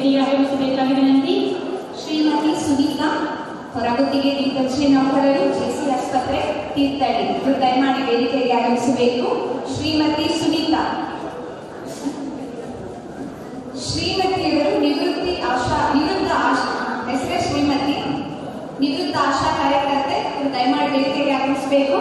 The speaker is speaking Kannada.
ವೇದಿಕೆಗೆ ಆಗಮಿಸಬೇಕಾಗಿ ವಿನಂತಿ. ಶ್ರೀಮತಿ ಸುನೀತಾ, ಹೊರಗುತ್ತಿಗೆ ದಿಗ್ಗಜೆ ನೌಕರರು, ಜೆಸಿ ಆಸ್ಪತ್ರೆ, ತೀರ್ಥಹಳ್ಳಿ, ಇವರು ದಯಮಾಡಿ ವೇದಿಕೆಗೆ ಆಗಮಿಸಬೇಕು. ಶ್ರೀಮತಿ ಸುನೀತಾ. ಶ್ರೀಮತಿಯವರು ನಿವೃತ್ತ ಆಶಾ ಹೆಸರೇ ಶ್ರೀಮತಿ, ನಿವೃತ್ತ ಆಶಾ ಕಾರ್ಯಕರ್ತೆ, ಇವರು ದಯಮಾಡಿ ವೇದಿಕೆಗೆ ಆಗಮಿಸಬೇಕು.